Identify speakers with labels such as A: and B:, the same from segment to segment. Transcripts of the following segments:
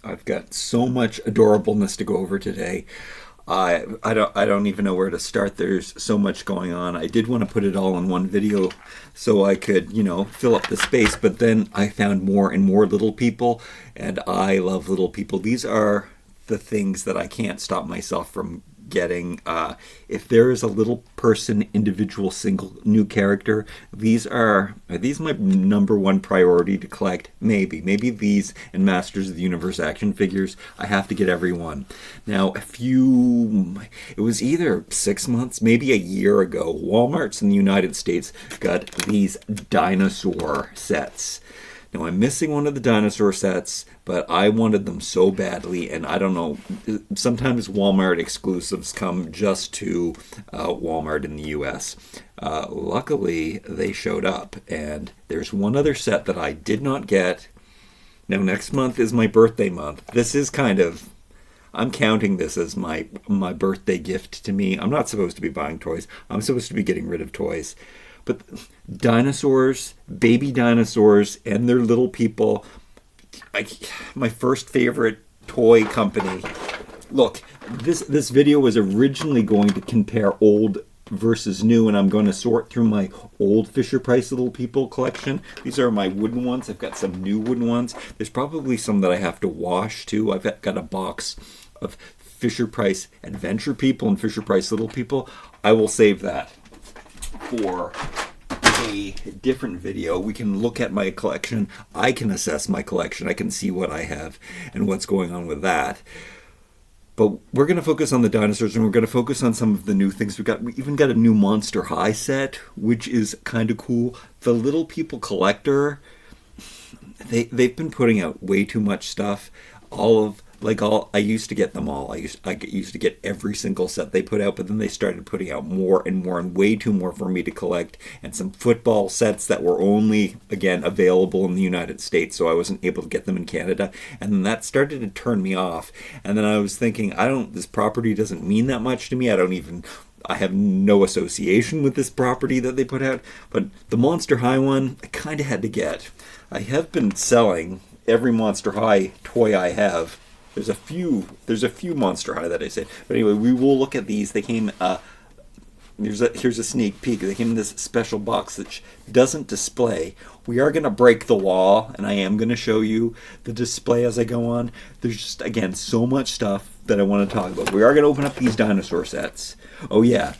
A: I've got so much adorableness to go over today. I don't even know where to start. There's so much going on. I did want to put it all in one video so I could, fill up the space, but then I found more and more little people, and I love little people. These are the things that I can't stop myself from getting. If there is a little person, individual, single new character, are these my number one priority to collect? Maybe these and Masters of the Universe action figures. I have to get every one. Now, it was either 6 months, maybe a year ago, Walmart's in the United States got these dinosaur sets. Now, I'm missing one of the dinosaur sets, but I wanted them so badly, and I don't know, sometimes Walmart exclusives come just to Walmart in the US. Luckily, they showed up, and there's one other set that I did not get. Now, next month is my birthday month. This is I'm counting this as my birthday gift to me. I'm not supposed to be buying toys. I'm supposed to be getting rid of toys. But dinosaurs, baby dinosaurs, and their little people, my first favorite toy company. Look, this video was originally going to compare old versus new, and I'm going to sort through my old Fisher-Price Little People collection. These are my wooden ones. I've got some new wooden ones. There's probably some that I have to wash too. I've got a box of Fisher-Price Adventure People and Fisher-Price Little People. I will save that for a different video. We can look at my collection. I can assess my collection. I can see what I have and what's going on with that. But we're going to focus on the dinosaurs, and we're going to focus on some of the new things. We even got a new Monster High set, which is kind of cool. The Little People Collector, they've been putting out way too much stuff. I used to get them all. I used to get every single set they put out, but then they started putting out more and more, and way too more for me to collect, and some football sets that were only, again, available in the United States, so I wasn't able to get them in Canada, and then that started to turn me off. And then I was thinking, this property doesn't mean that much to me. I have no association with this property that they put out, but the Monster High one, I kind of had to get. I have been selling every Monster High toy I have. There's a few Monster High that I say. But anyway, we will look at these. They came, here's a sneak peek. They came in this special box that doesn't display. We are going to break the wall, and I am going to show you the display as I go on. There's just, again, so much stuff that I want to talk about. We are going to open up these dinosaur sets. Oh yeah,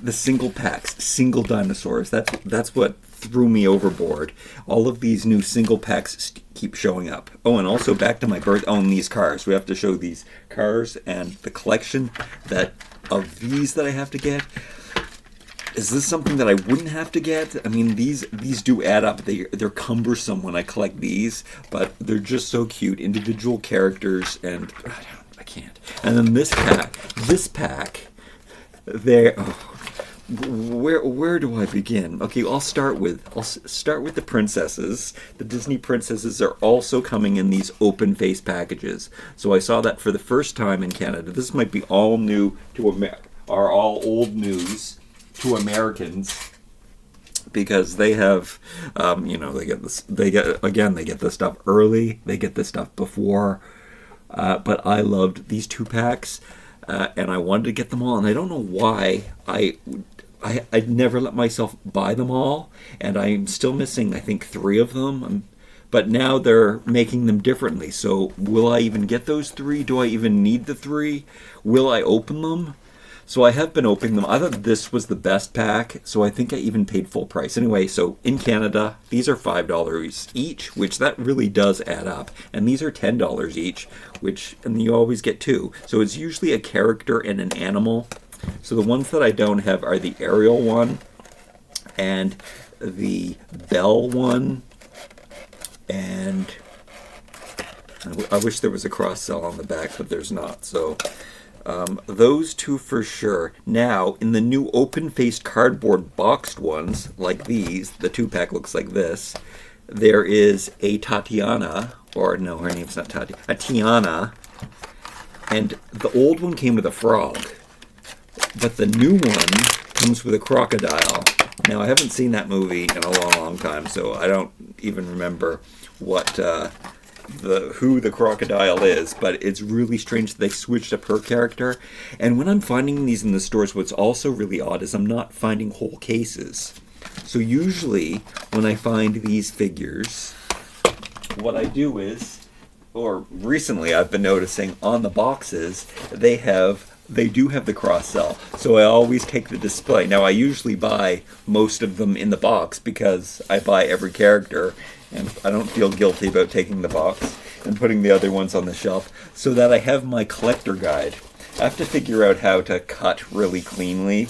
A: the single packs, single dinosaurs. That's what threw me overboard. All of these new single packs keep showing up. Oh, and also back to my and these cars. We have to show these cars and the collection of these that I have to get. Is this something that I wouldn't have to get? I mean, these do add up. They're cumbersome when I collect these, but they're just so cute. Individual characters, and I can't. And then this pack, where do I begin? Okay, I'll start with the princesses. The Disney princesses are also coming in these open face packages. So I saw that for the first time in Canada. This might be all new to all old news to Americans, because they have, they get this stuff early. They get this stuff before. But I loved these 2-packs. And I wanted to get them all, and I don't know why I'd never let myself buy them all, and I'm still missing, I think, 3 of them. But now they're making them differently. So will I even get those 3? Do I even need the 3? Will I open them? So I have been opening them. I thought this was the best pack, so I think I even paid full price. Anyway, so in Canada, these are $5 each, which that really does add up. And these are $10 each, and you always get 2. So it's usually a character and an animal. So the ones that I don't have are the Ariel one, and the Belle one, and I wish there was a cross-sell on the back, but there's not. So those 2 for sure. Now, in the new open-faced cardboard boxed ones, like these, the 2-pack looks like this, there is a Tatiana, or no, her name's not Tatiana, a Tiana, and the old one came with a frog, but the new one comes with a crocodile. Now, I haven't seen that movie in a long, long time, so I don't even remember what who the crocodile is, but it's really strange that they switched up her character. And when I'm finding these in the stores, what's also really odd is I'm not finding whole cases. So usually when I find these figures, what I do is, or recently I've been noticing on the boxes, they do have the cross-sell. So I always take the display. Now I usually buy most of them in the box because I buy every character and I don't feel guilty about taking the box and putting the other ones on the shelf, so that I have my collector guide. I have to figure out how to cut really cleanly,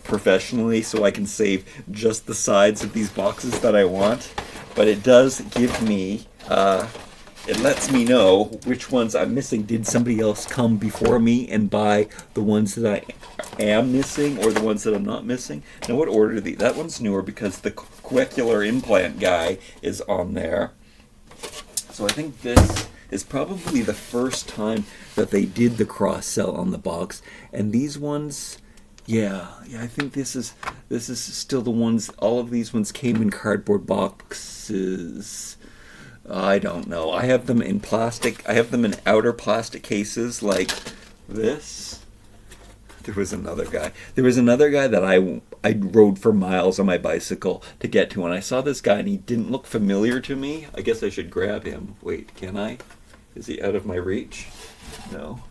A: professionally, so I can save just the sides of these boxes that I want. But it does give me, it lets me know which ones I'm missing. Did somebody else come before me and buy the ones that I am missing, or the ones that I'm not missing? Now, what order are these? That one's newer because the cochlear implant guy is on there. So I think this is probably the first time that they did the cross-sell on the box. And these ones, yeah, I think this is still the ones. All of these ones came in cardboard boxes. I don't know. I have them in plastic. I have them in outer plastic cases like this. There was another guy. There was another guy that I rode for miles on my bicycle to get to, and I saw this guy and he didn't look familiar to me. I guess I should grab him. Wait, can I? Is he out of my reach? No.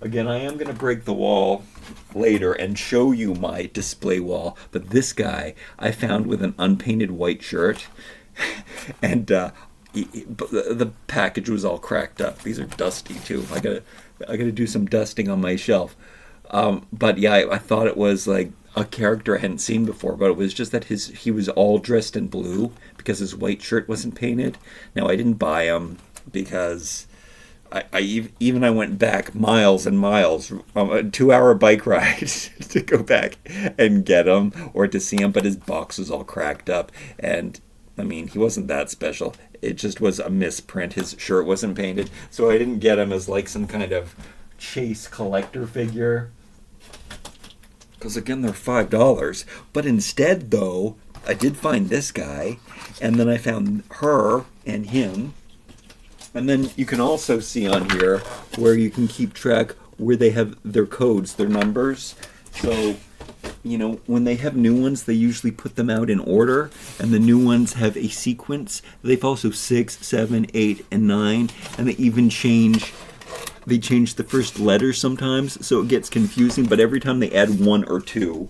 A: Again, I am going to break the wall later and show you my display wall, but this guy I found with an unpainted white shirt, and the package was all cracked up. These are dusty too. I gotta do some dusting on my shelf. But yeah, I thought it was like a character I hadn't seen before, but it was just that he was all dressed in blue because his white shirt wasn't painted. Now, I didn't buy him because I went back miles and miles, a 2-hour bike ride to go back and get him or to see him, but his box was all cracked up. And I mean, he wasn't that special. It just was a misprint. His shirt wasn't painted, so I didn't get him as like some kind of chase collector figure. Because again, they're $5. But instead, though, I did find this guy, and then I found her and him. And then you can also see on here where you can keep track where they have their codes, their numbers. So, you know, when they have new ones, they usually put them out in order, and the new ones have a sequence. They've also 6, 7, 8, and 9, and they even change the first letter sometimes, so it gets confusing, but every time they add 1 or 2,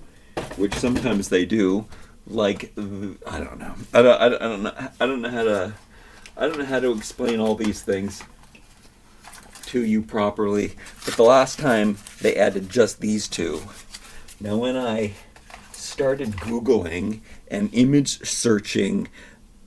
A: which sometimes they do, like, I don't know. I don't know how to explain all these things to you properly, but the last time they added just these 2. Now, when I started Googling and image searching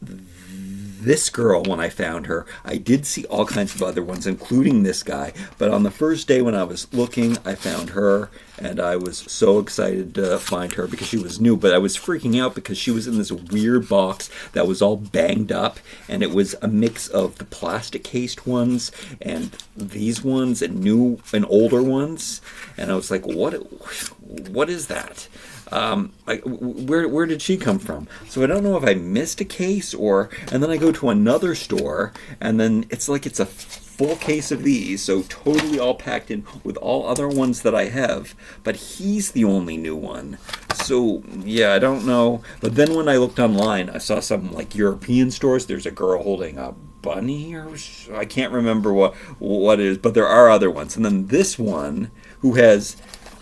A: this girl, when I found her, I did see all kinds of other ones, including this guy. But on the first day when I was looking, I found her, and I was so excited to find her because she was new. But I was freaking out because she was in this weird box that was all banged up, and it was a mix of the plastic-cased ones and these ones and new and older ones. And I was like, what is that? Where did she come from? So I don't know if I missed a case and then I go to another store and then it's like it's a full case of these, so totally all packed in with all other ones that I have, but he's the only new one. So yeah, I don't know. But then when I looked online, I saw some like European stores. There's a girl holding a bunny, or I can't remember what it is, but there are other ones. And then this one, who has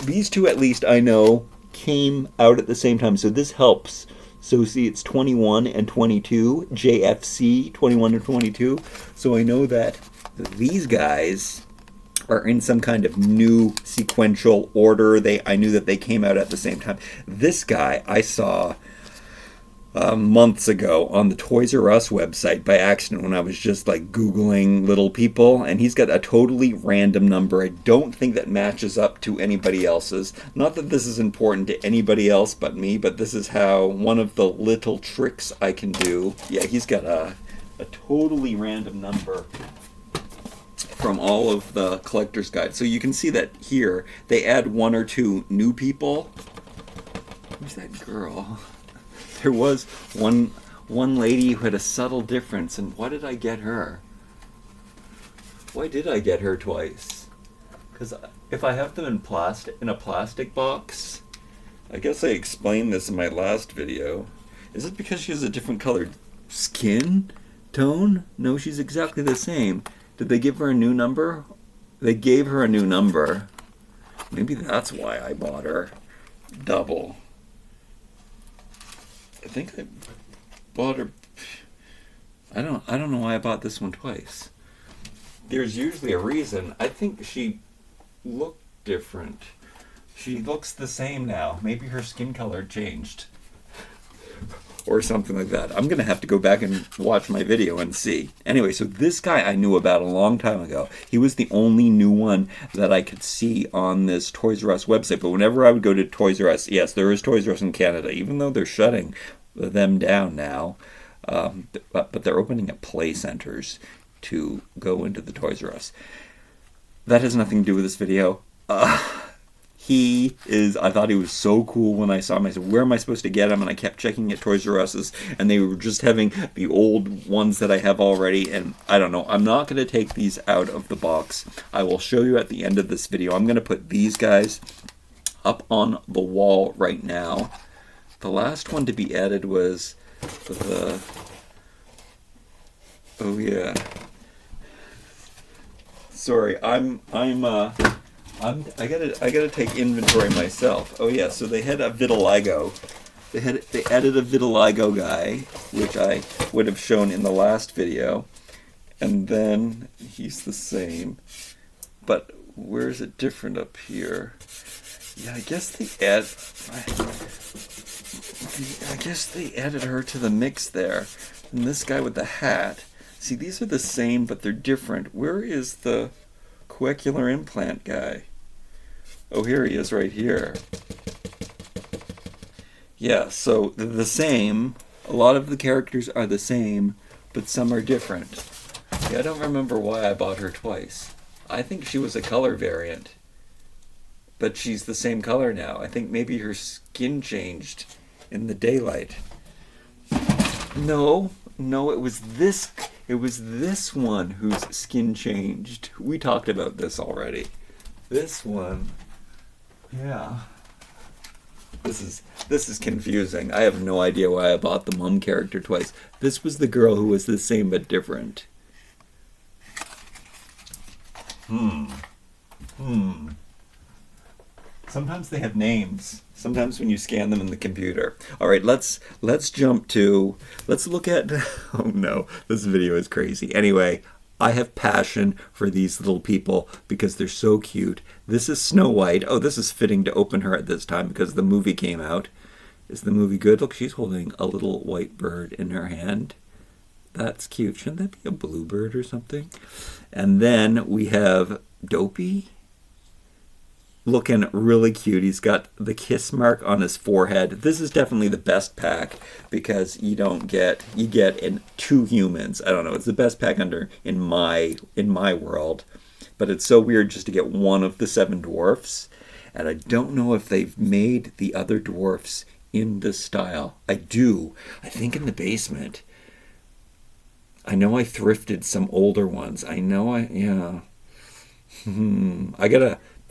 A: these 2 at least I know came out at the same time, so this helps. So see, it's 21 and 22, JFC 21 and 22. So I know that these guys are in some kind of new sequential order. I knew that they came out at the same time. This guy I saw months ago on the Toys R Us website by accident when I was just like Googling little people, and he's got a totally random number. I don't think that matches up to anybody else's. Not that this is important to anybody else but me, but this is how one of the little tricks I can do. Yeah, he's got a totally random number from all of the collector's guides. So you can see that here they add 1 or 2 new people. Who's that girl? There was one lady who had a subtle difference, and what did I get her? Why did I get her twice? Because if I have them in a plastic box, I guess I explained this in my last video. Is it because she has a different colored skin tone? No, she's exactly the same. Did they give her a new number? They gave her a new number. Maybe that's why I bought her double. I think I bought her. I don't know why I bought this one twice. There's usually a reason. I think she looked different. She looks the same now. Maybe her skin color changed. Or something like that. I'm going to have to go back and watch my video and see. Anyway, so this guy I knew about a long time ago. He was the only new one that I could see on this Toys R Us website. But whenever I would go to Toys R Us, yes, there is Toys R Us in Canada, even though they're shutting them down now. But they're opening up play centers to go into the Toys R Us. That has nothing to do with this video. I thought he was so cool when I saw him. I said, where am I supposed to get him? And I kept checking at Toys R Us's, and they were just having the old ones that I have already, and I don't know. I'm not going to take these out of the box. I will show you at the end of this video. I'm going to put these guys up on the wall right now. The last one to be added was the... Oh, yeah. Sorry, I gotta take inventory myself. Oh yeah, so they had a vitiligo. They added a vitiligo guy, which I would have shown in the last video, and then he's the same. But where is it different up here? Yeah, I guess they added her to the mix there. And this guy with the hat. See, these are the same, but they're different. Where is the cochlear implant guy? Oh, here he is right here. Yeah, so they're the same. A lot of the characters are the same, but some are different. Yeah, I don't remember why I bought her twice. I think she was a color variant. But she's the same color now. I think maybe her skin changed in the daylight. No, it was this one whose skin changed. We talked about this already. This one. Yeah. This is confusing. I have no idea why I bought the mom character twice. This was the girl who was the same but different. Sometimes they have names. Sometimes when you scan them in the computer. All right, let's look at... Oh no, this video is crazy. Anyway, I have passion for these little people because they're so cute. This is Snow White. Oh, this is fitting to open her at this time because the movie came out. Is the movie good? Look, she's holding a little white bird in her hand. That's cute. Shouldn't that be a bluebird or something? And then we have Dopey. Looking really cute. He's got the kiss mark on his forehead. This is definitely the best pack because you get in 2 humans. I don't know. It's the best pack in my world. But it's so weird just to get one of the 7 dwarfs. And I don't know if they've made the other dwarfs in this style. I do. I think in the basement. I know I thrifted some older ones. Yeah.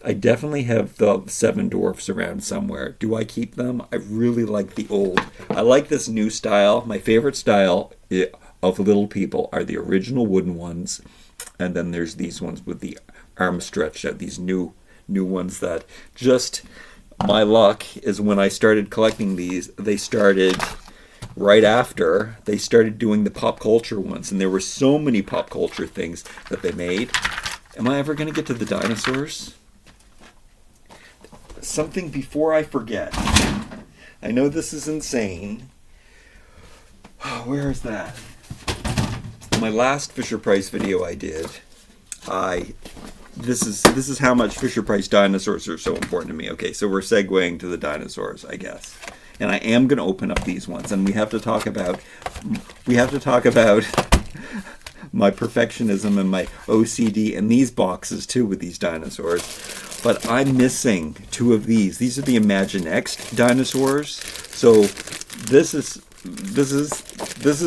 A: I definitely have the 7 dwarfs around somewhere. Do I keep them? I really like the old. I like this new style. My favorite style of little people are the original wooden ones. And then there's these ones with the arms stretched out. These new ones that just... My luck is when I started collecting these, they started right after they started doing the pop culture ones. And there were so many pop culture things that they made. Am I ever going to get to the dinosaurs? Something before I forget. I know this is insane. Where is that? My last Fisher-Price video I did, this is how much Fisher-Price dinosaurs are so important to me. Okay, so we're segueing to the dinosaurs, I guess. And I am going to open up these ones, and we have to talk about my perfectionism and my OCD in these boxes too with these dinosaurs. But I'm missing 2 of these. These are the Imaginext dinosaurs. So this is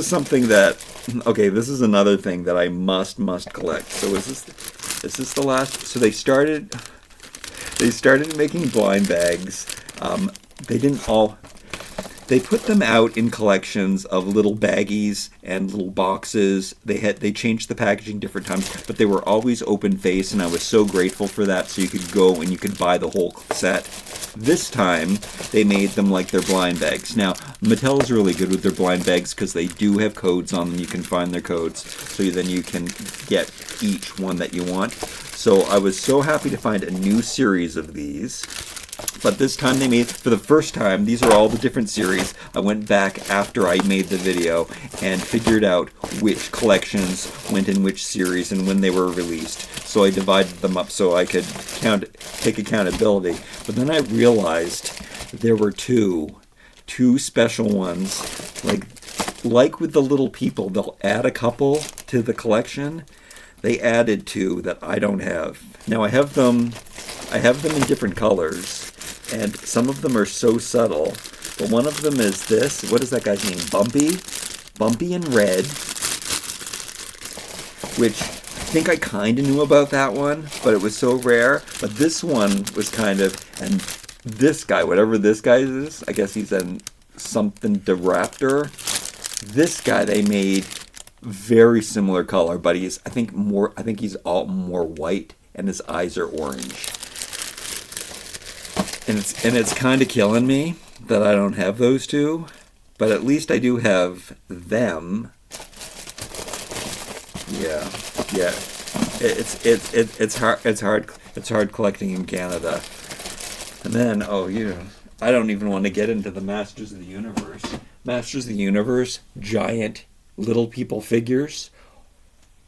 A: something that Okay, this is another thing that I must collect. So is this the last? So they started making blind bags. They didn't all. They put them out in collections of little baggies and little boxes. They changed the packaging different times, but they were always open face, and I was so grateful for that. So you could go and you could buy the whole set. This time they made them like their blind bags. Now Mattel is really good with their blind bags because they do have codes on them. You can find their codes, so then you can get each one that you want. So I was so happy to find a new series of these. But this time they made, for the first time, these are all the different series. I went back after I made the video and figured out which collections went in which series and when they were released. So I divided them up so I could take accountability. But then I realized there were two special ones. Like with the little people, they'll add a couple to the collection. They added two that I don't have. Now I have them in different colors. And some of them are so subtle. But one of them is this. What is that guy's name? Bumpy? Bumpy in red. Which I think I kind of knew about that one, but it was so rare. But this one was kind of, and this guy, whatever this guy is, I guess he's an something raptor. This guy they made very similar color, but I think he's all more white and his eyes are orange. And it's kind of killing me that I don't have those two, but at least I do have them. Yeah. It's hard collecting in Canada. And then I don't even want to get into the Masters of the Universe. Masters of the Universe, giant little people figures,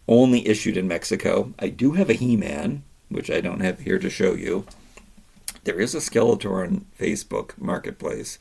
A: only issued in Mexico. I do have a He-Man, which I don't have here to show you. There is a Skeletor on Facebook Marketplace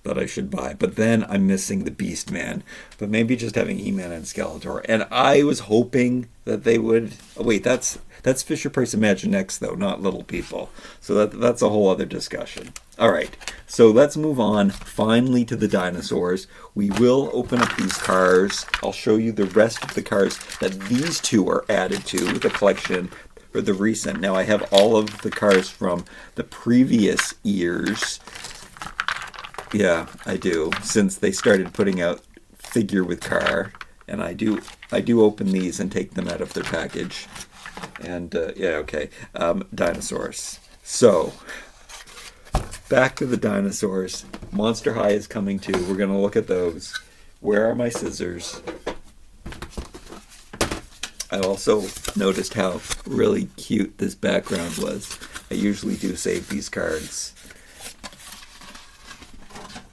A: that I should buy, but then I'm missing the Beast Man. But maybe just having He-Man and Skeletor. And I was hoping that they would. Oh, wait, that's Fisher Price Imaginext though, not Little People. So that's a whole other discussion. All right, so let's move on finally to the dinosaurs. We will open up these cars. I'll show you the rest of the cars that these two are added to the collection. For the recent. Now I have all of the cars from the previous years. Yeah, I do. Since they started putting out figure with car, and I do open these and take them out of their package. And dinosaurs. So back to the dinosaurs. Monster High is coming too. We're gonna look at those. Where are my scissors? I also noticed how really cute this background was. I usually do save these cards.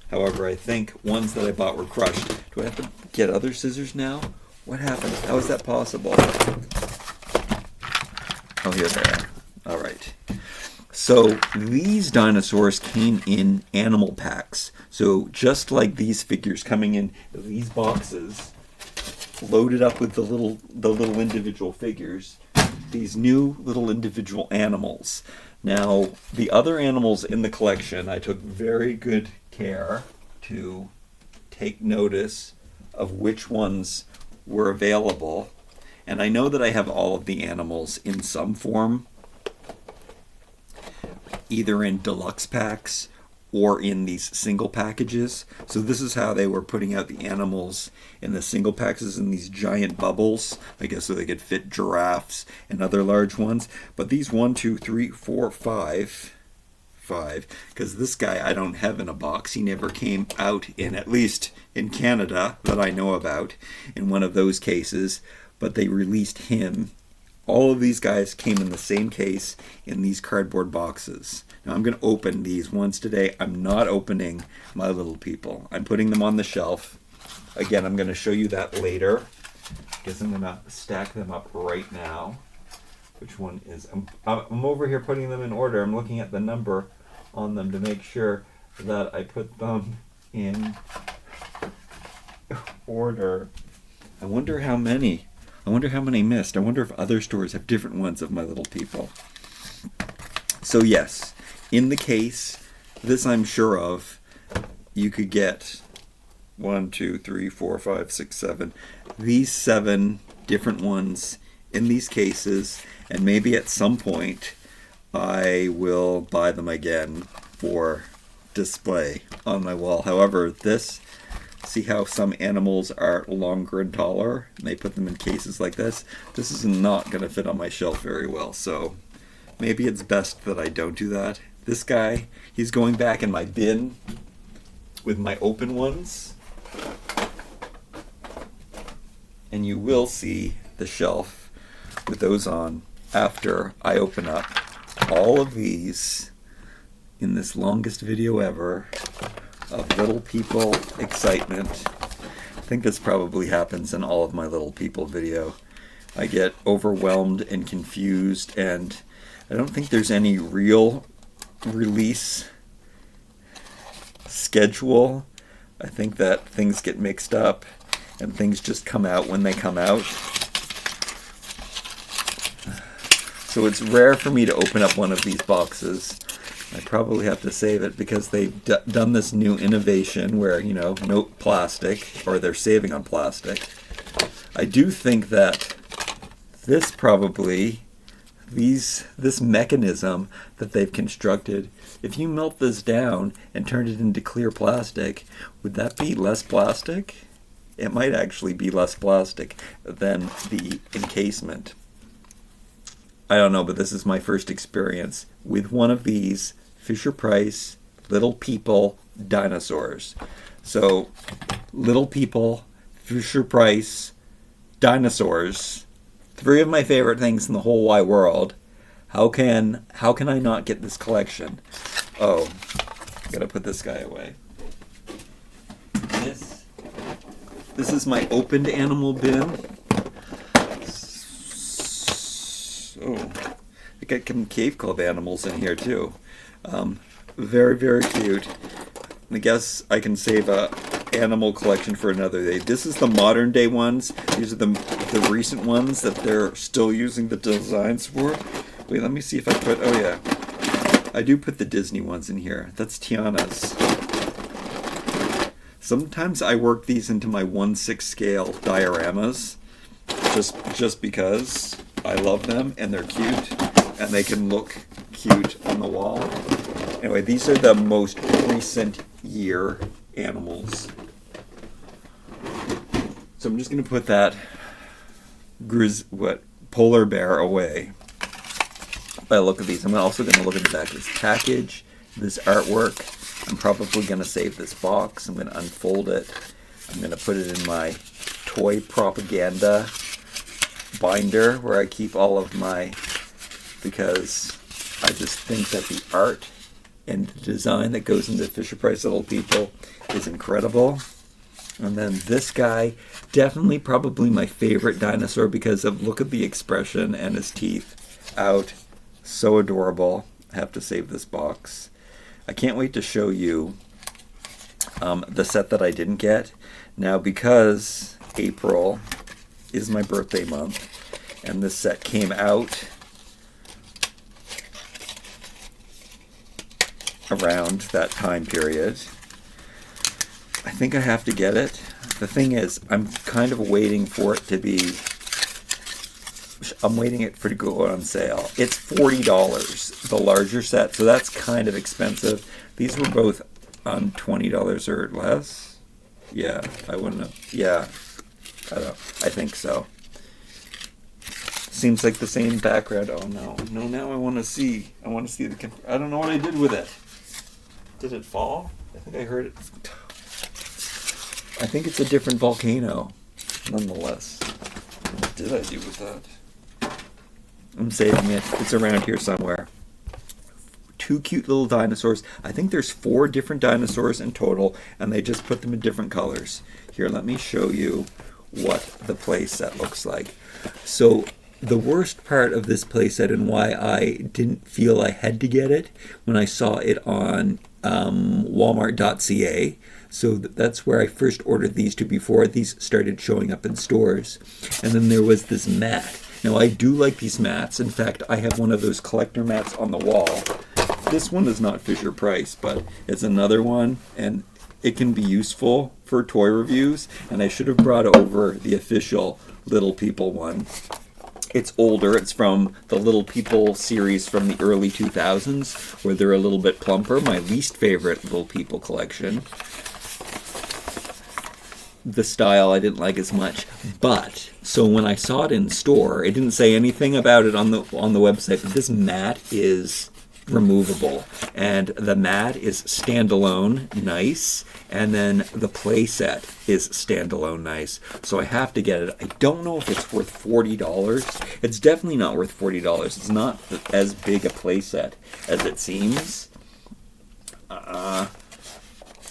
A: However, I think ones that I bought were crushed. Do I have to get other scissors now? What happened? How is that possible? Oh, here they are. All right. So these dinosaurs came in animal packs. So just like these figures coming in these boxes, loaded up with the little individual figures, these new little individual animals. Now, the other animals in the collection, I took very good care to take notice of which ones were available. And I know that I have all of the animals in some form, either in deluxe packs or in these single packages. So this is how they were putting out the animals in the single packages in these giant bubbles, I guess so they could fit giraffes and other large ones. But these 1, 2, 3, 4, 5, because this guy I don't have in a box. He never came out in, at least in Canada that I know about, in one of those cases, but they released him. All of these guys came in the same case in these cardboard boxes. Now I'm going to open these ones today. I'm not opening my little people. I'm putting them on the shelf. Again, I'm going to show you that later. I guess I'm going to stack them up right now. Which one is... I'm over here putting them in order. I'm looking at the number on them to make sure that I put them in order. I wonder how many missed. I wonder if other stores have different ones of my little people. So yes, in the case, this I'm sure of, you could get 1, 2, 3, 4, 5, 6, 7. These 7 different ones in these cases, and maybe at some point I will buy them again for display on my wall. However, see how some animals are longer and taller, and they put them in cases like this? This is not going to fit on my shelf very well, so maybe it's best that I don't do that. This guy, he's going back in my bin with my open ones. And you will see the shelf with those on after I open up all of these in this longest video ever of little people excitement. I think this probably happens in all of my little people video. I get overwhelmed and confused, and I don't think there's any real release schedule. I think that things get mixed up and things just come out when they come out. So it's rare for me to open up one of these boxes. I probably have to save it because they've done this new innovation where, no plastic, or they're saving on plastic. I do think that this mechanism that they've constructed, if you melt this down and turn it into clear plastic, would that be less plastic? It might actually be less plastic than the encasement. I don't know, but this is my first experience with one of these Fisher-Price Little People Dinosaurs. So, Little People, Fisher-Price, Dinosaurs, 3 of my favorite things in the whole wide world. How can I not get this collection? Oh, I gotta put this guy away. This is my opened animal bin. Oh, I got some Cave Club animals in here too. Very, very cute. I guess I can save a animal collection for another day. This is the modern day ones. These are the recent ones that they're still using the designs for. Wait, let me see if I put, oh yeah. I do put the Disney ones in here. That's Tiana's. Sometimes I work these into my 1/6 scale dioramas just because I love them and they're cute and they can look cute on the wall. Anyway, these are the most recent year animals. So I'm just going to put that polar bear away. By the look of these, I'm also going to look at the back of this package, this artwork. I'm probably going to save this box. I'm going to unfold it. I'm going to put it in my toy propaganda binder where I keep all of my, because I just think that the art and the design that goes into Fisher-Price Little People is incredible. And then this guy, definitely probably my favorite dinosaur because of look at the expression and his teeth out. So adorable. I have to save this box. I can't wait to show you the set that I didn't get. Now, because April is my birthday month, and this set came out around that time period, I think I have to get it. The thing is, I'm kind of waiting for it to be... I'm waiting for it to go on sale. It's $40, the larger set, so that's kind of expensive. These were both on $20 or less. Yeah, I wouldn't have. Yeah, I think so. Seems like the same background. Oh no, now I want to see. I want to see the. I don't know what I did with it. Did it fall? I think I heard it. I think it's a different volcano, nonetheless. What did I do with that? I'm saving it. It's around here somewhere. 2 cute little dinosaurs. I think there's 4 different dinosaurs in total, and they just put them in different colors. Here, let me show you what the play set looks like. So the worst part of this play set and why I didn't feel I had to get it when I saw it on Walmart.ca. So that's where I first ordered these two before these started showing up in stores. And then there was this mat. Now, I do like these mats. In fact, I have one of those collector mats on the wall. This one is not Fisher-Price, but it's another one, and it can be useful for toy reviews, and I should have brought over the official Little People one. It's older. It's from the Little People series from the early 2000s, where they're a little bit plumper. My least favorite Little People collection. The style I didn't like as much, but so when I saw it in store, it didn't say anything about it on the website, but this mat is removable, and the mat is standalone nice, and then the playset is standalone nice, so I have to get it. I don't know if it's worth $40. It's definitely not worth $40. It's not as big a playset as it seems.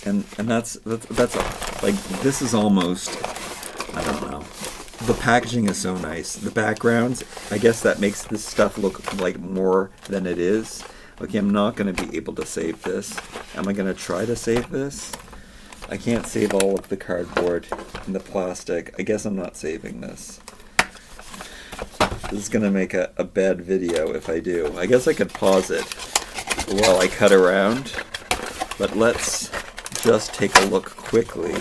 A: And that's like, this is almost, I don't know. The packaging is so nice. The backgrounds, I guess that makes this stuff look like more than it is. Okay, I'm not going to be able to save this. Am I going to try to save this? I can't save all of the cardboard and the plastic. I guess I'm not saving this. This is going to make a bad video if I do. I guess I could pause it while I cut around. But let's just take a look quickly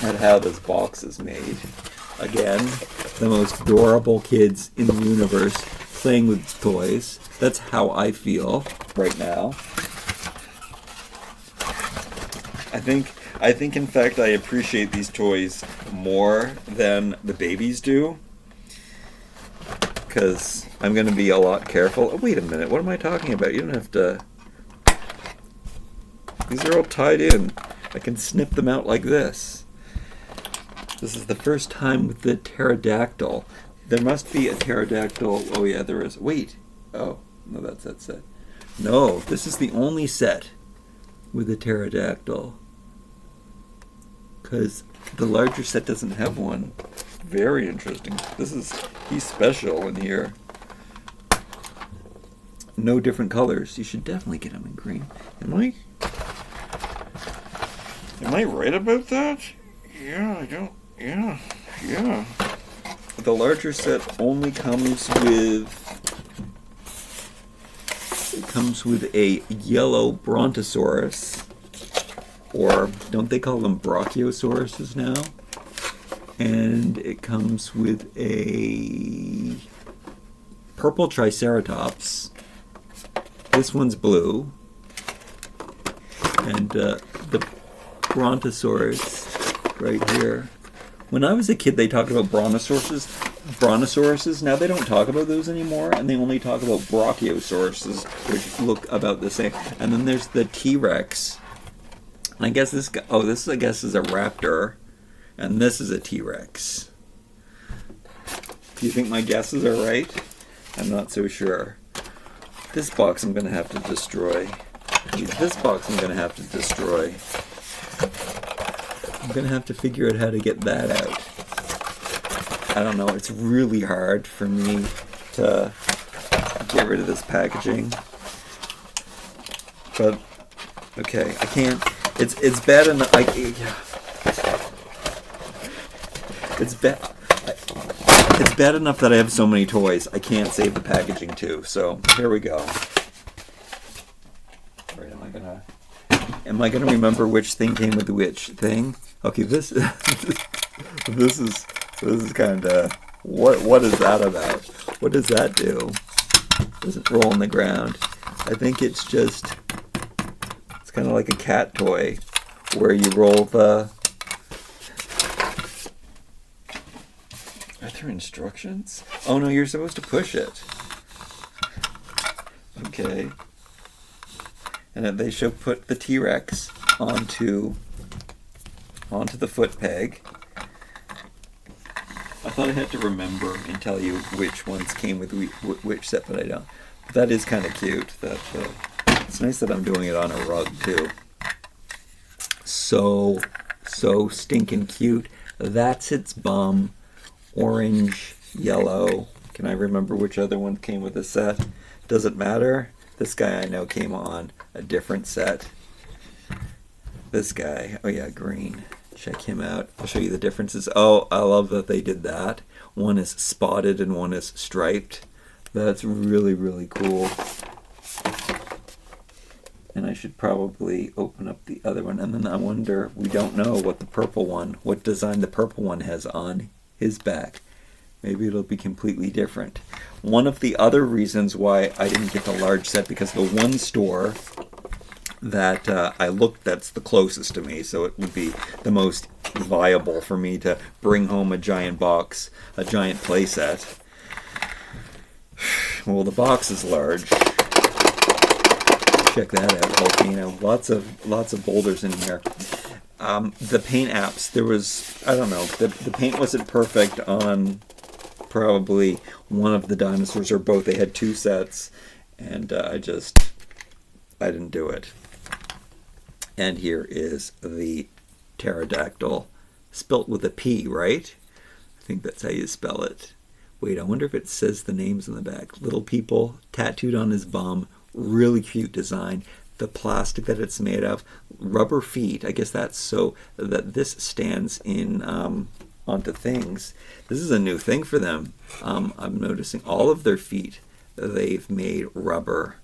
A: at how this box is made. Again, the most adorable kids in the universe playing with toys. That's how I feel right now. I think in fact I appreciate these toys more than the babies do, because I'm going to be a lot careful. Oh, wait a minute, what am I talking about? You don't have to... These are all tied in. I can snip them out like this. This is the first time with the pterodactyl. There must be a pterodactyl. Oh yeah, there is. Wait. Oh, no, that's that set. No, this is the only set with a pterodactyl. Because the larger set doesn't have one. Very interesting. He's special in here. No different colors. You should definitely get him in green. Am I right about that? Yeah, I don't... Yeah. The larger set only comes with... It comes with a yellow brontosaurus. Or don't they call them brachiosauruses now? And it comes with a purple triceratops. This one's blue. And the brontosaurus right here. When I was a kid, they talked about brontosauruses. Now they don't talk about those anymore, and they only talk about brachiosauruses, which look about the same. And then there's the T-Rex. I guess this guy, this I guess is a raptor, and this is a T-Rex. Do you think my guesses are right? I'm not so sure. This box I'm going to have to destroy. This box I'm going to have to destroy. I'm going to have to figure out how to get that out. I don't know. It's really hard for me to get rid of this packaging. But, okay, I can't. It's bad enough. It's bad enough that I have so many toys. I can't save the packaging too. So here we go. Right, am I gonna remember which thing came with which thing? Okay, this is kind of what is that about? What does that do? Does it roll on the ground? I think it's kind of like a cat toy where you roll the... Are there instructions? Oh no, you're supposed to push it. Okay. And then they should put the T-Rex onto the foot peg. I thought I had to remember and tell you which ones came with which set, but I don't. But that is kind of cute. It's nice that I'm doing it on a rug too. So stinking cute. That's its bum. Orange, yellow. Can I remember which other one came with the set? Doesn't matter. This guy I know came on a different set. This guy, oh yeah, green. Check him out. I'll show you the differences. Oh, I love that they did that. One is spotted and one is striped. That's really, really cool. And I should probably open up the other one. And then I wonder, we don't know what the purple one, what design the purple one has on his back. Maybe it'll be completely different. One of the other reasons why I didn't get the large set, because the one store that I looked that's the closest to me, so it would be the most viable for me to bring home a giant box, a giant playset. Well, the box is large. Check that out, volcano. Lots of boulders in here. The paint apps, there was, I don't know, the paint wasn't perfect on probably one of the dinosaurs or both. They had two sets, and I didn't do it. And here is the pterodactyl, spelt with a P, right? I think that's how you spell it. Wait, I wonder if it says the names on the back. Little people tattooed on his bum. Really cute design. The plastic that it's made of, rubber feet. I guess that's so that this stands in onto things. This is a new thing for them. I'm noticing all of their feet, they've made rubber.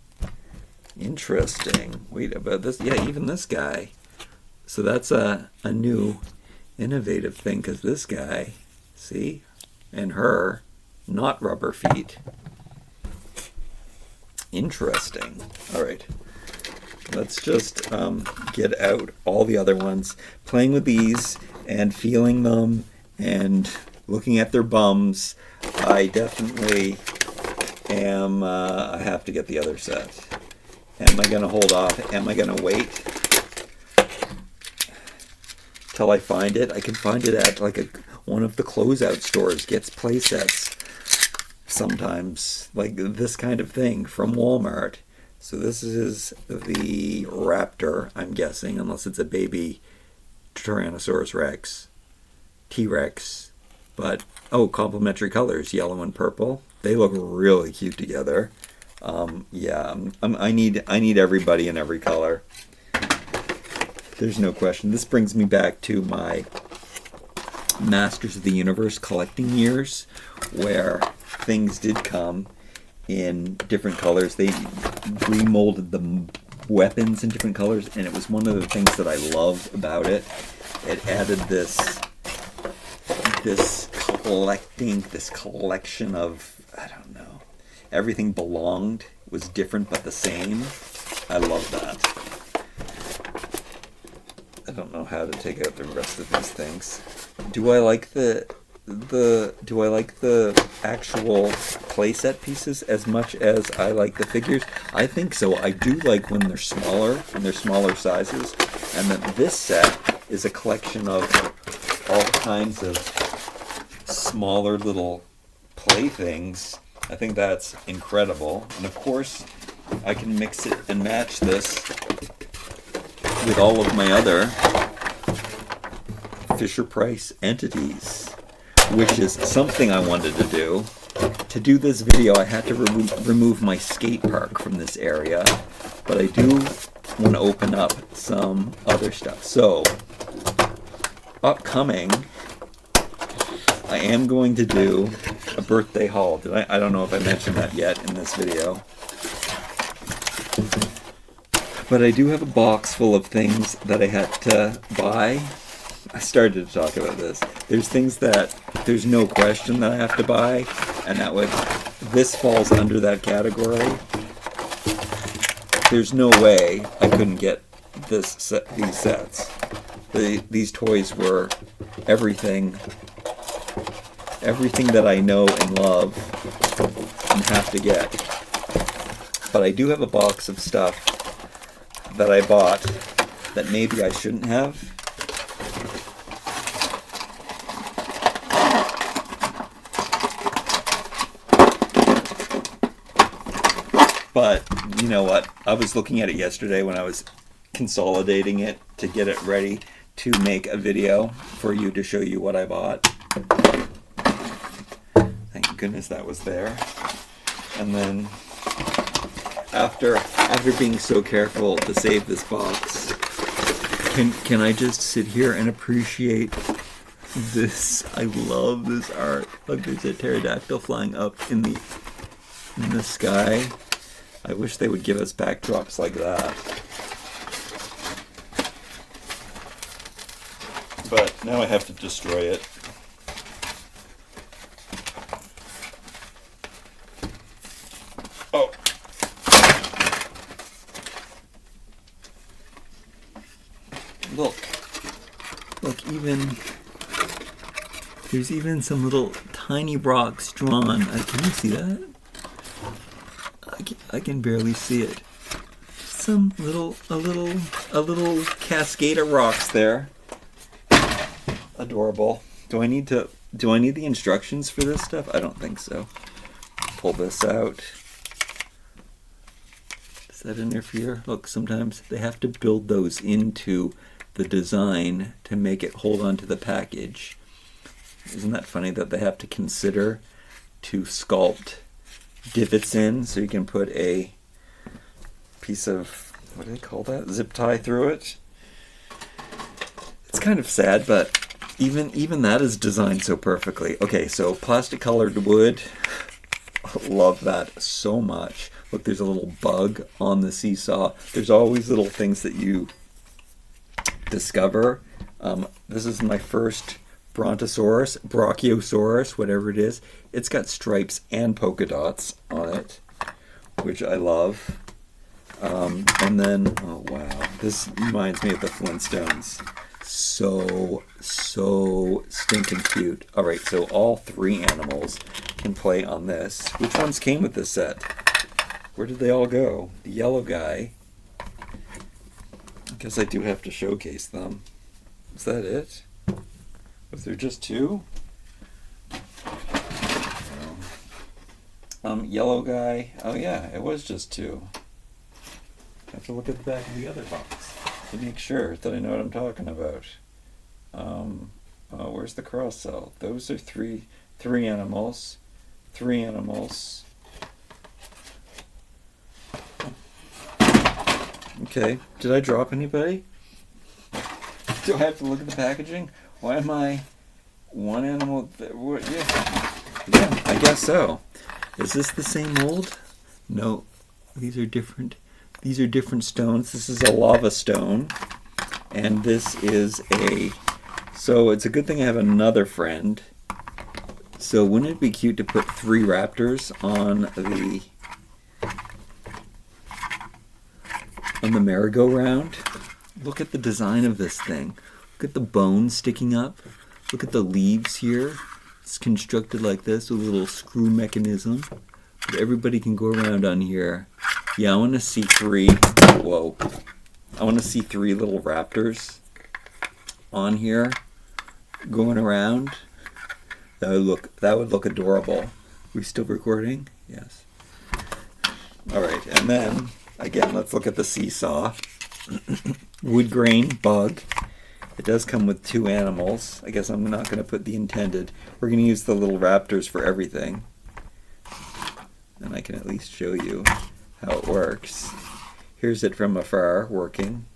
A: Interesting. Wait, about this, yeah, even this guy. So that's a new innovative thing, because this guy, see, and her, not rubber feet. Interesting. All right. Let's just get out all the other ones. Playing with these and feeling them and looking at their bums. I definitely am, I have to get the other set. Am I going to hold off? Am I going to wait till I find it? I can find it at like one of the closeout stores. Gets play sets sometimes, like this kind of thing from Walmart. So this is the raptor, I'm guessing, unless it's a baby Tyrannosaurus Rex, T-Rex. But, oh, complementary colors, yellow and purple. They look really cute together. Yeah, I need everybody in every color. There's no question. This brings me back to my Masters of the Universe collecting years, where things did come in different colors. They remolded the weapons in different colors, and it was one of the things that I loved about it. It added this collection of, I don't know, everything belonged, was different but the same. I love that. I don't know how to take out the rest of these things. Do I like the actual playset pieces as much as I like the figures? I think so. I do like when they're smaller, and they're smaller sizes, and that this set is a collection of all kinds of smaller little playthings. I think that's incredible. And of course, I can mix it and match this with all of my other Fisher-Price entities, which is something I wanted to do. To do this video, I had to remove my skate park from this area, but I do want to open up some other stuff. So, upcoming, I am going to do a birthday haul. I don't know if I mentioned that yet in this video. But I do have a box full of things that I had to buy. I started to talk about this. There's things that there's no question that I have to buy, and this falls under that category. There's no way I couldn't get these sets. These toys were everything that I know and love and have to get. But I do have a box of stuff that I bought that maybe I shouldn't have. But you know what? I was looking at it yesterday when I was consolidating it to get it ready to make a video for you to show you what I bought. Thank goodness that was there. And then after being so careful to save this box, can I just sit here and appreciate this? I love this art. Look, there's a pterodactyl flying up in the sky. I wish they would give us backdrops like that. but now I have to destroy it. Oh. Look, there's even some little tiny rocks drawn. Can you see that? I can barely see it. Some a little cascade of rocks there. Adorable. Do I need the instructions for this stuff? I don't think so. Pull this out. Does that interfere? Look, sometimes they have to build those into the design to make it hold on to the package. Isn't that funny that they have to consider to sculpt divots in so you can put a piece of, what do they call that? Zip tie through it? It's kind of sad, but even that is designed so perfectly. Okay, so plastic colored wood. Love that so much. Look, there's a little bug on the seesaw. There's always little things that you discover. This is my first Brachiosaurus, whatever it is. It's got stripes and polka dots on it, which I love. And then, oh wow, this reminds me of the Flintstones. So stinking cute. All right, so all three animals can play on this. Which ones came with this set? Where did they all go? The yellow guy. I guess I do have to showcase them. Is that it? Was there just two? Yellow guy. Oh yeah, it was just two. I have to look at the back of the other box to make sure that I know what I'm talking about. Where's the cross cell? Those are three animals. Three animals. Okay, did I drop anybody? Do I have to look at the packaging? Why am I one animal? Yeah, I guess so. Is this the same mold? No, these are different. These are different stones. This is a lava stone, and this is so it's a good thing I have another friend. So wouldn't it be cute to put three raptors on the merry-go-round? Look at the design of this thing. Look at the bones sticking up. Look at the leaves here. It's constructed like this with a little screw mechanism. But everybody can go around on here. Yeah, I want to see three. Whoa. I want to see three little raptors on here going around. That would look adorable. We still recording? Yes. All right, and then again, let's look at the seesaw. Wood grain bug. It does come with two animals. I guess I'm not going to put the intended. We're going to use the little raptors for everything. And I can at least show you how it works. Here's it from afar working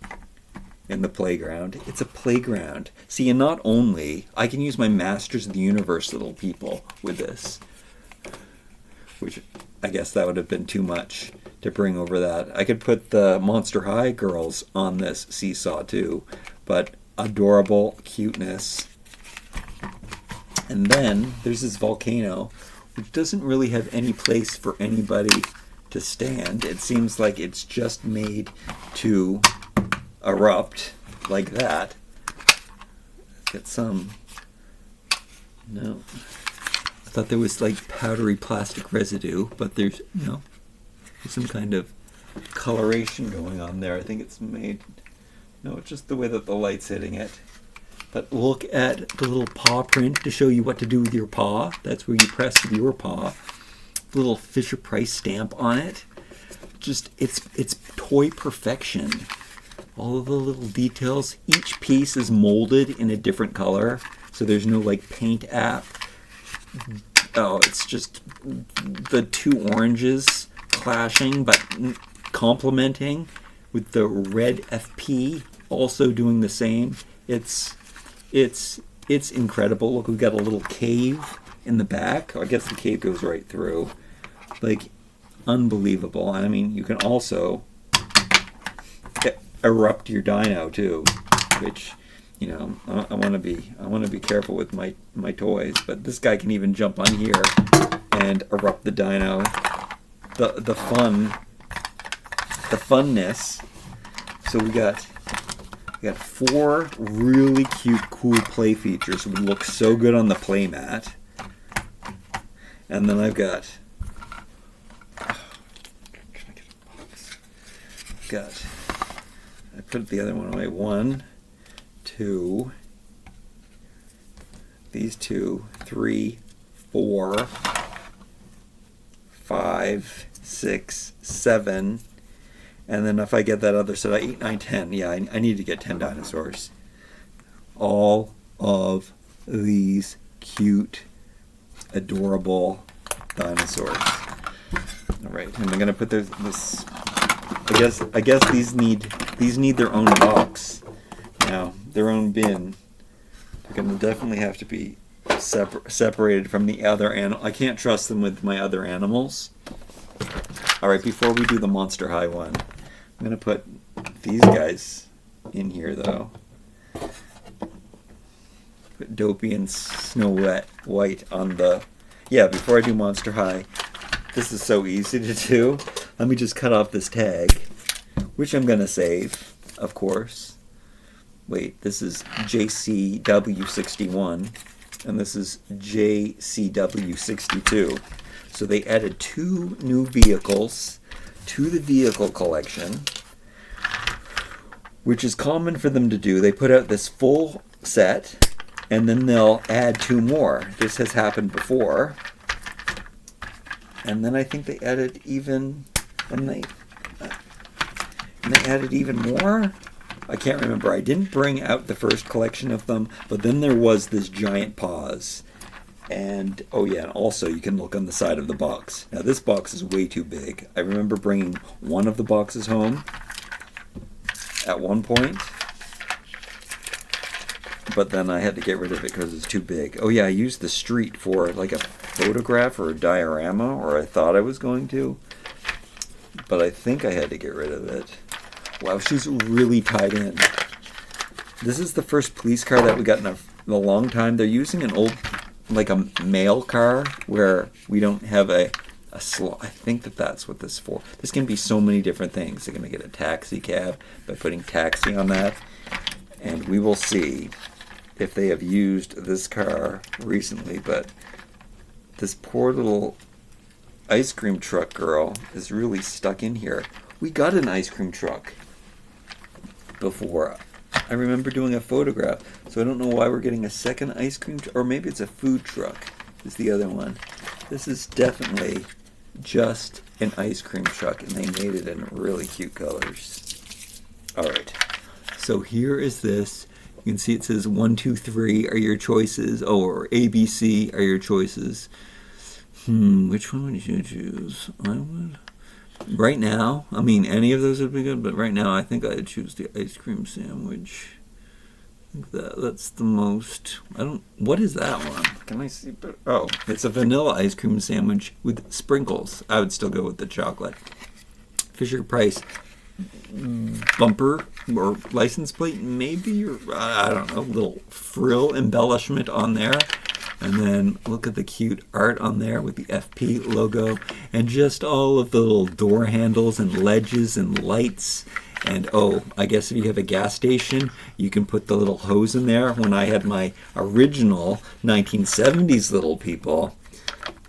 A: in the playground. It's a playground. See, and not only, I can use my Masters of the Universe little people with this. Which, I guess that would have been too much to bring over that. I could put the Monster High girls on this seesaw too. But adorable cuteness. And then there's this volcano, which doesn't really have any place for anybody to stand. It seems like it's just made to erupt like that. Get some. No. I thought there was like powdery plastic residue, but there's some kind of coloration going on there. I think it's made. No, it's just the way that the light's hitting it. But look at the little paw print to show you what to do with your paw. That's where you press with your paw. The little Fisher-Price stamp on it. Just, it's toy perfection. All of the little details. Each piece is molded in a different color. So there's no like paint app. Oh, it's just the two oranges clashing but complementing with the red FP also doing the same. It's incredible. Look, we've got a little cave in the back. I guess the cave goes right through. Like, unbelievable. I mean, you can also erupt your dino too, which you know, I want to be careful with my toys. But this guy can even jump on here and erupt the dino. The funness. So we got 4 really cute, cool play features. Would look so good on the play mat. And then I've got. I put the other one away. 1, 2, these 2, 3, 4, 5, 6, 7, and then if I get that other set, 8, 9, 10. Yeah, I need to get 10 dinosaurs. All of these cute, adorable dinosaurs. All right, and I'm gonna put this. I guess these need their own box now, their own bin. They're gonna definitely have to be separated from the other animal. I can't trust them with my other animals. All right, before we do the Monster High one, I'm gonna put these guys in here though. Put Dopey and Snow White on the. Yeah, before I do Monster High, this is so easy to do. Let me just cut off this tag, which I'm gonna save, of course. Wait, this is JCW61, and this is JCW62. So they added 2 new vehicles to the vehicle collection, which is common for them to do. They put out this full set, and then they'll add 2 more. This has happened before. And then I think they added even, and they added even more. I can't remember. I didn't bring out the first collection of them, but then there was this giant paws. And, oh yeah, and also you can look on the side of the box. Now this box is way too big. I remember bringing one of the boxes home at one point, but then I had to get rid of it because it's too big. Oh yeah, I used the street for like a photograph or a diorama, or I thought I was going to, but I think I had to get rid of it. Wow, she's really tied in. This is the first police car that we got in a long time. They're using an old, like a mail car where we don't have a slot. I think that's what this is for. This can be so many different things. They're going to get a taxi cab by putting taxi on that. And we will see if they have used this car recently. But this poor little ice cream truck girl is really stuck in here. We got an ice cream truck before. I remember doing a photograph, so I don't know why we're getting a second ice cream or maybe it's a food truck is the other one. This is definitely just an ice cream truck, and they made it in really cute colors. Alright, so here is this. You can see it says 1, 2, 3 are your choices, or ABC are your choices. Which one would you choose? I would... Right now, I mean, any of those would be good, but right now I think I'd choose the ice cream sandwich. I think that's the most... What is that one? Can I see? Oh, it's a vanilla ice cream sandwich with sprinkles. I would still go with the chocolate. Fisher Price bumper or license plate, maybe, or I don't know, little frill embellishment on there. And then look at the cute art on there with the FP logo and just all of the little door handles and ledges and lights. And oh, I guess if you have a gas station, you can put the little hose in there. When I had my original 1970s Little People,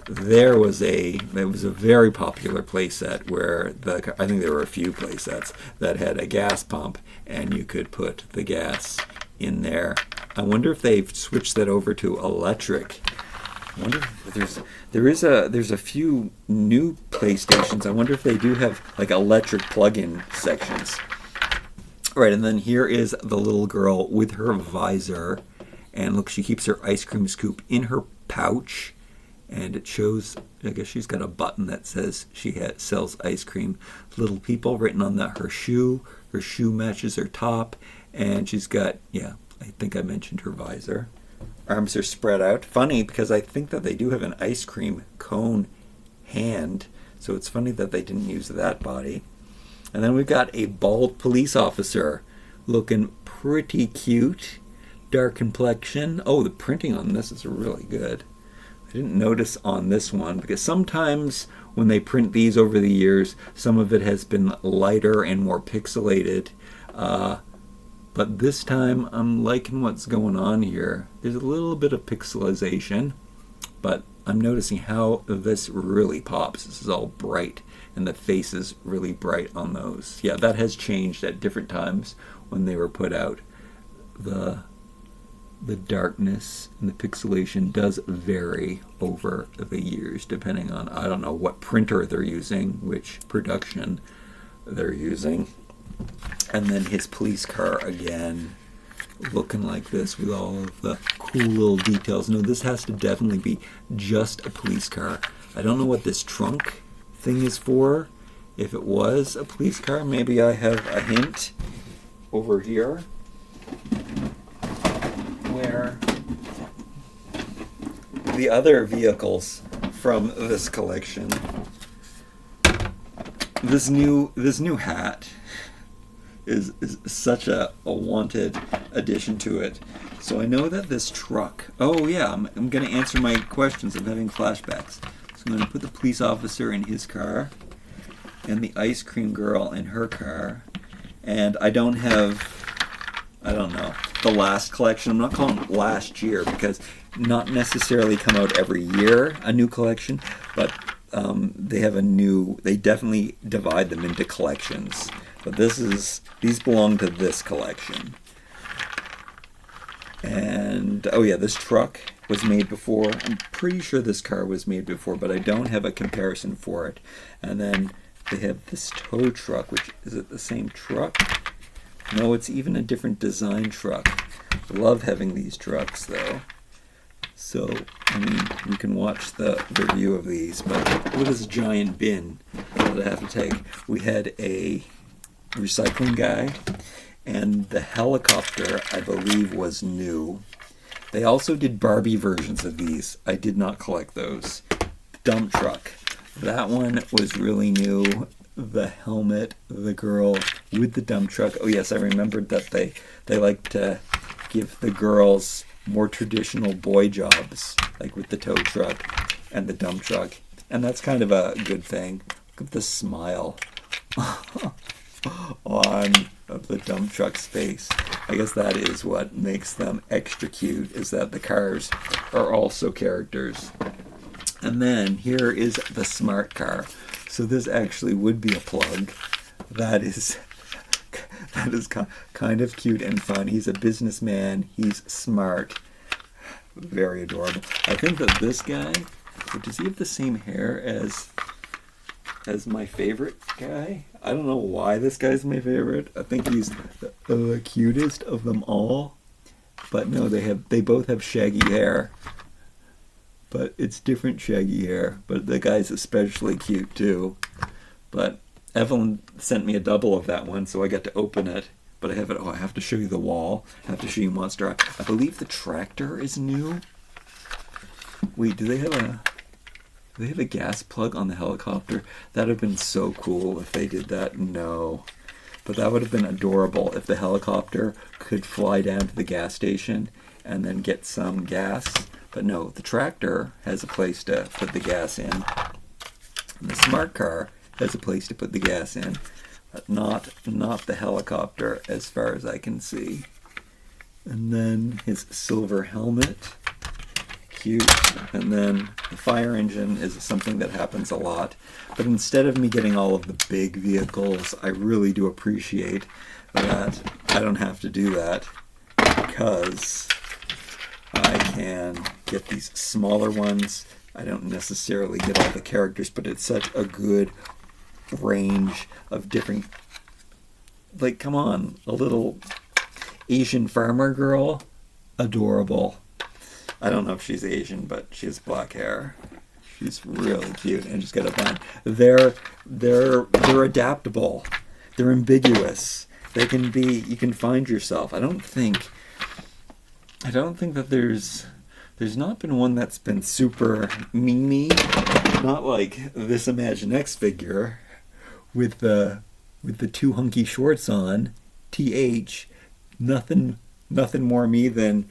A: it was a very popular playset where I think there were a few playsets that had a gas pump and you could put the gas in there. I wonder if they've switched that over to electric. I wonder if there's a few new PlayStations. I wonder if they do have like electric plug-in sections. All right, and then here is the little girl with her visor, and look, she keeps her ice cream scoop in her pouch, and it shows. I guess she's got a button that says she sells ice cream. Little People written on her shoe. Her shoe matches her top, and she's got I think I mentioned her visor. Arms are spread out. Funny, because I think that they do have an ice cream cone hand, so it's funny that they didn't use that body. And then we've got a bald police officer looking pretty cute. dark complexion. Oh, the printing on this is really good. I didn't notice on this one because sometimes when they print these over the years, some of it has been lighter and more pixelated. But this time I'm liking what's going on here. There's a little bit of pixelization, but I'm noticing how this really pops. This is all bright and the face is really bright on those. Yeah, that has changed at different times when they were put out. The darkness and the pixelation does vary over the years depending on, I don't know what printer they're using, which production they're using. And then his police car again, looking like this with all of the cool little details. No, this has to definitely be just a police car. I don't know what this trunk thing is for. If it was a police car, maybe I have a hint over here where the other vehicles from this collection. This new hat is such a wanted addition to it. So I know that this truck, oh yeah, I'm going to answer my questions. I'm having flashbacks. So I'm going to put the police officer in his car and the ice cream girl in her car. And I don't know, the last collection. I'm not calling it last year because not necessarily come out every year, a new collection, but they definitely divide them into collections. But these belong to this collection. And, oh yeah, this truck was made before. I'm pretty sure this car was made before, but I don't have a comparison for it. And then they have this tow truck, which, is it the same truck? No, it's even a different design truck. Love having these trucks, though. So, I mean, you can watch the review of these, but look at this giant bin that I have to take. We had a recycling guy, and the helicopter, I believe, was new. They also did Barbie versions of these. I did not collect those. Dump truck. That one was really new. The helmet, the girl with the dump truck. Oh yes, I remembered that they like to give the girls more traditional boy jobs, like with the tow truck and the dump truck. And that's kind of a good thing. Look at the smile on the dump truck's face. I guess that is what makes them extra cute, is that the cars are also characters. And then here is the smart car. So this actually would be a plug. That is kind of cute and fun. He's a businessman. He's smart. Very adorable. I think that this guy, does he have the same hair as my favorite guy? I don't know why this guy's my favorite. I think he's the cutest of them all. But no, they both have shaggy hair. But it's different shaggy hair. But the guy's especially cute too. But Evelyn sent me a double of that one, so I got to open it. But I have it. Oh, I have to show you the wall. I have to show you Monster. I believe the tractor is new. Wait, do they have a gas plug on the helicopter? That'd have been so cool if they did that. No. But that would have been adorable if the helicopter could fly down to the gas station and then get some gas. But no, the tractor has a place to put the gas in. And the smart car has a place to put the gas in. But not the helicopter as far as I can see. And then his silver helmet. Cute. And then the fire engine is something that happens a lot. But instead of me getting all of the big vehicles, I really do appreciate that I don't have to do that, because I can get these smaller ones. I don't necessarily get all the characters, but it's such a good range of different, like, come on, a little Asian farmer girl, adorable. I don't know if she's Asian, but she has black hair. She's really cute and just got a bun. They're adaptable. They're ambiguous. They can be, you can find yourself. I don't think that there's not been one that's been super memey. Not like this Imaginext figure with the toohunky shorts on. TH, nothing nothing more me than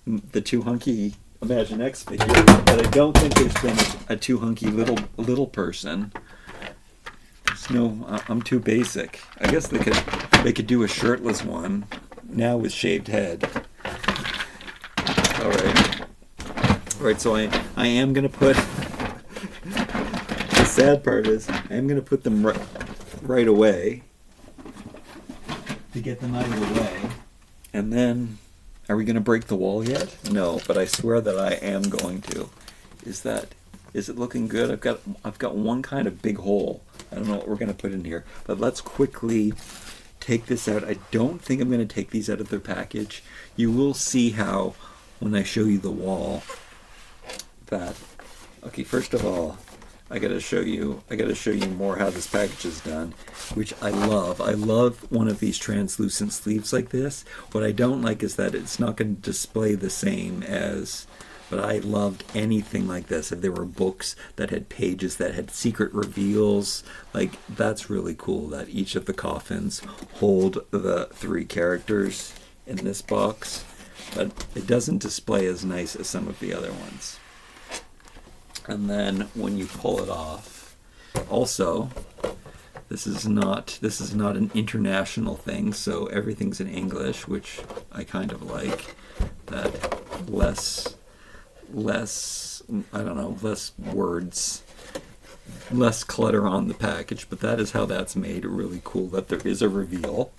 A: the toohunky Imagine X figure, but I don't think there's been a toohunky little person. There's no, I'm too basic. I guess they could do a shirtless one now with shaved head. All right. So I am gonna put. The sad part is I am gonna put them right away to get them out of the way, and then. Are we going to break the wall yet? No, but I swear that I am going to. Is it looking good? I've got one kind of big hole. I don't know what we're going to put in here, but let's quickly take this out. I don't think I'm going to take these out of their package. You will see how when I show you the wall that. Okay, first of all, I got to show you more how this package is done, which I love. I love one of these translucent sleeves like this. What I don't like is that it's not going to display the same as, but I loved anything like this. If there were books that had pages that had secret reveals, like that's really cool that each of the coffins hold the 3 characters in this box, but it doesn't display as nice as some of the other ones. And then when you pull it off, also, this is not an international thing, so everything's in English, which I kind of like. That less words, less clutter on the package, but that is how that's made. Really cool that there is a reveal.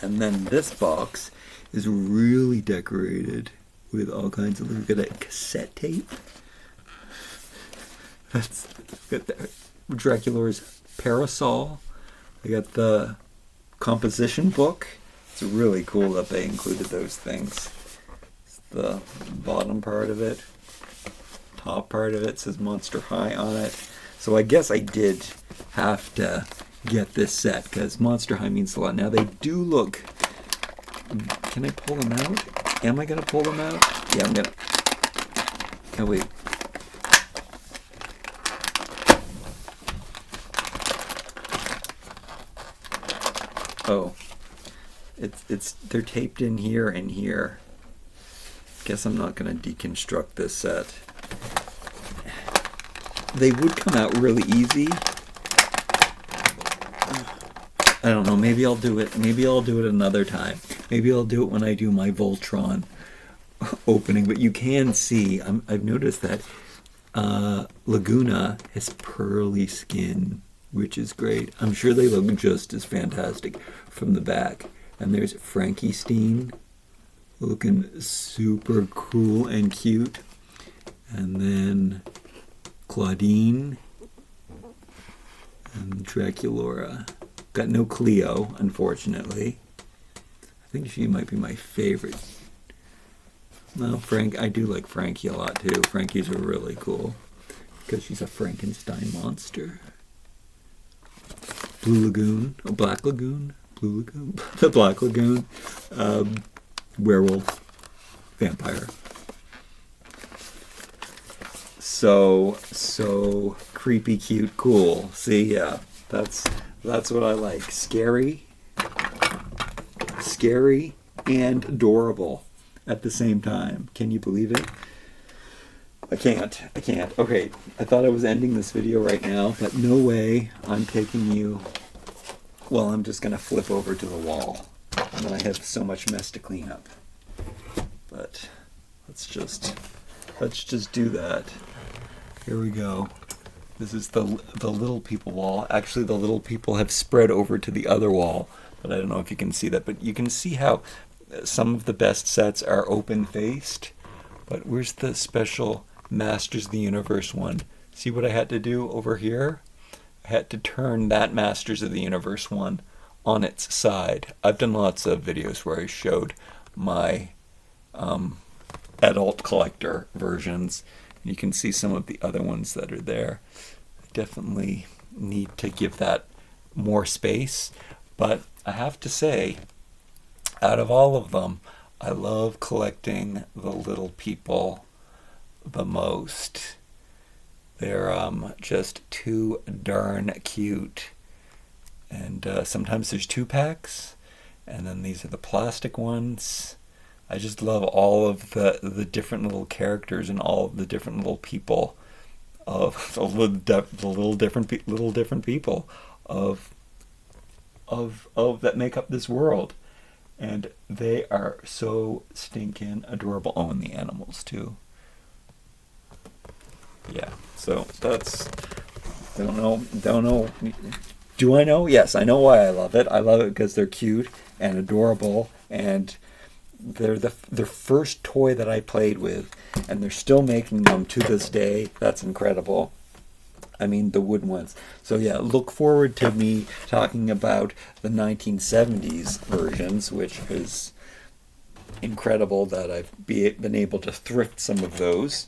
A: And then this box is really decorated with all kinds of, look at that cassette tape. That's got the Dracula's parasol. I got the composition book. It's really cool that they included those things. It's the bottom part of it. Top part of it says Monster High on it. So I guess I did have to get this set because Monster High means a lot. Now they do look. Can I pull them out? Am I going to pull them out? Yeah, I'm going to. Oh, wait. Oh. They're taped in here and here. Guess I'm not going to deconstruct this set. They would come out really easy. I don't know, maybe I'll do it. Maybe I'll do it another time. Maybe I'll do it when I do my Voltron opening. But you can see, I've noticed that Laguna has pearly skin, which is great. I'm sure they look just as fantastic from the back. And there's Frankenstein, looking super cool and cute. And then Claudine and Draculaura. Got no Cleo, unfortunately. I think she might be my favorite. No, Frank, I do like Frankie a lot too. Frankie's are really cool because she's a Frankenstein monster. Blue Lagoon, oh, Black Lagoon, Blue Lagoon, the Black Lagoon, werewolf, vampire. So creepy, cute, cool. See, yeah, that's what I like. Scary and adorable at the same time. Can you believe it? I can't. Okay, I thought I was ending this video right now, but no way. I'm taking you. Well, I'm just gonna flip over to the wall, and then I have so much mess to clean up. But let's just do that. Here we go. This is the little people wall. Actually, the little people have spread over to the other wall, but I don't know if you can see that. But you can see how some of the best sets are open-faced. But where's the special Masters of the Universe one? See what I had to do over here? I had to turn that Masters of the Universe one on its side. I've done lots of videos where I showed my adult collector versions. You can see some of the other ones that are there. I definitely need to give that more space. But I have to say, out of all of them, I love collecting the little people the most. They're just too darn cute. And sometimes there's 2 packs, And then these are the plastic ones. I just love all of the different little characters and all of the different little people of the little different people of that make up this world. And they are so stinking adorable. Oh, and the animals too. Yeah, so that's, don't know. Do I know? Yes, I know why I love it. I love it because they're cute and adorable, and they're their first toy that I played with, and they're still making them to this day. That's incredible. I mean, the wooden ones. So yeah, look forward to me talking about the 1970s versions, which is incredible that I've been able to thrift some of those.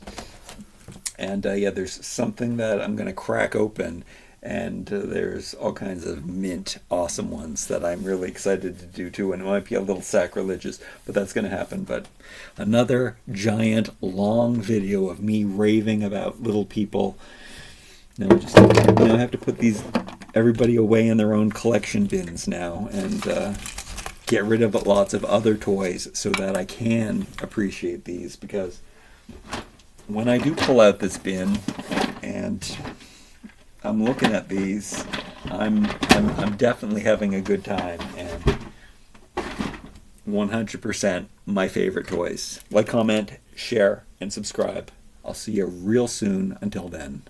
A: And yeah, there's something that I'm going to crack open, and there's all kinds of mint awesome ones that I'm really excited to do too, and it might be a little sacrilegious, but that's going to happen. But another giant long video of me raving about little people. Now I have to put everybody away in their own collection bins now, and get rid of lots of other toys so that I can appreciate these, because when I do pull out this bin and I'm looking at these, I'm definitely having a good time, and 100% my favorite toys. Like, comment, share, and subscribe. I'll see you real soon. Until then.